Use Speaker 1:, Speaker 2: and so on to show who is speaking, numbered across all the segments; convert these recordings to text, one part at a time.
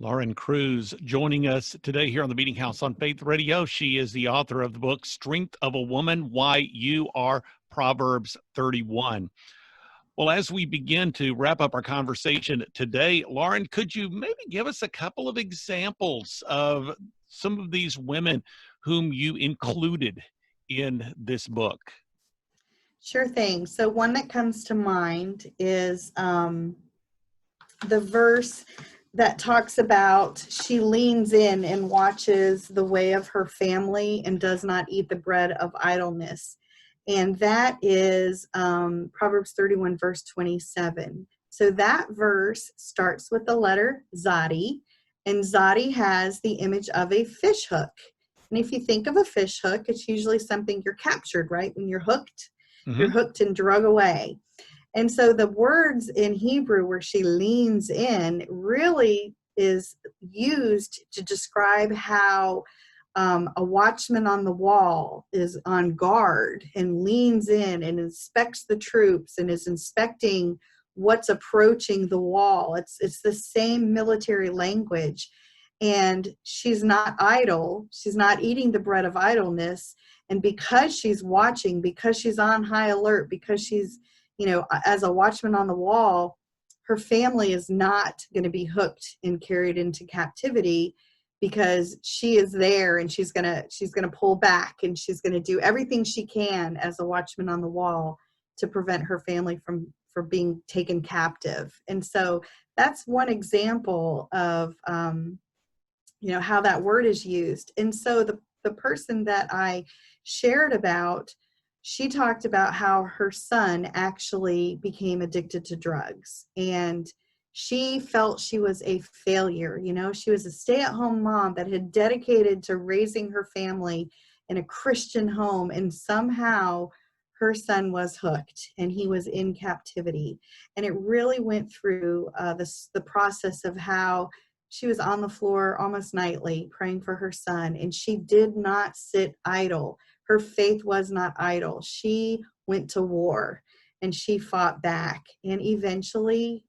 Speaker 1: Lauren Cruz joining us today here on the Meeting House on Faith Radio. She is the author of the book, Strength of a Woman, Why You Are Proverbs 31. Well, as we begin to wrap up our conversation today, Lauren, could you maybe give us a couple of examples of some of these women whom you included in this book?
Speaker 2: Sure thing. So one that comes to mind is the verse that talks about she leans in and watches the way of her family and does not eat the bread of idleness. And that is Proverbs 31, verse 27. So that verse starts with the letter Zadi, and Zadi has the image of a fish hook. And if you think of a fish hook, it's usually something you're captured, right? When you're hooked, you're hooked and drug away. And so the words in Hebrew where she leans in really is used to describe how a watchman on the wall is on guard and leans in and inspects the troops and is inspecting what's approaching the wall. It's the same military language. And she's not idle. She's not eating the bread of idleness. And because she's watching, because she's on high alert, because she's, as a watchman on the wall, her family is not going to be hooked and carried into captivity because she is there and she's going to pull back and she's going to do everything she can as a watchman on the wall to prevent her family from being taken captive. And so that's one example of, how that word is used. And so the person that I shared about, she talked about how her son actually became addicted to drugs, and she felt she was a failure. She was a stay-at-home mom that had dedicated to raising her family in a Christian home, and somehow her son was hooked and he was in captivity. And it really went through the process of how she was on the floor almost nightly praying for her son, and she did not sit idle. Her faith was not idle. She went to war and she fought back. And eventually,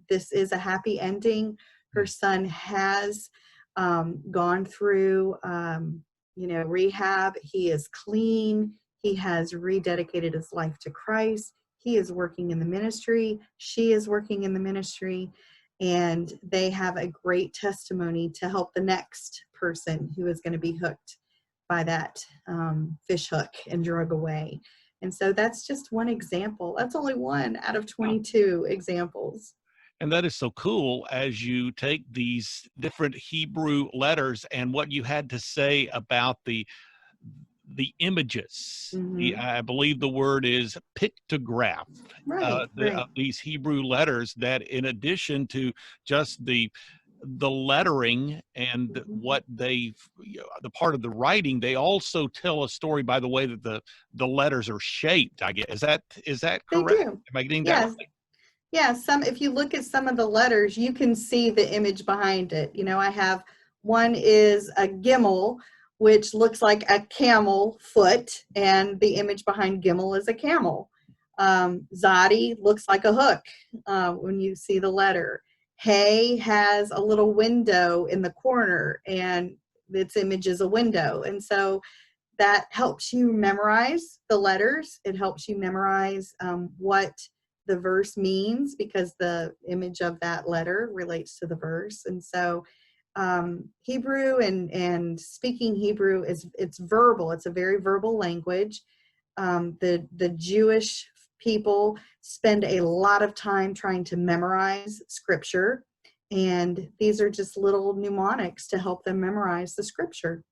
Speaker 2: this is a happy ending. Her son has gone through, rehab. He is clean. He has rededicated his life to Christ. He is working in the ministry. She is working in the ministry. And they have a great testimony to help the next person who is going to be hooked by that fish hook and drug away. And so that's just one example. That's only one out of 22 examples.
Speaker 1: And that is so cool as you take these different Hebrew letters and what you had to say about the images. I believe the word is pictograph,
Speaker 2: right.
Speaker 1: of these Hebrew letters, that in addition to just the lettering and what the part of the writing, they also tell a story by the way that the letters are shaped, I guess. Is that correct?
Speaker 2: They do.
Speaker 1: Am I getting
Speaker 2: Yes.
Speaker 1: that right?
Speaker 2: Yeah, if you look at some of the letters, you can see the image behind it. I have one is a gimel, which looks like a camel foot, and the image behind gimel is a camel. Zadi looks like a hook when you see the letter. Hay has a little window in the corner, and its image is a window. And so that helps you memorize the letters. It helps you memorize what the verse means, because the image of that letter relates to the verse. And so Hebrew and speaking Hebrew it's verbal. It's a very verbal language. The Jewish people spend a lot of time trying to memorize scripture, and these are just little mnemonics to help them memorize the scripture.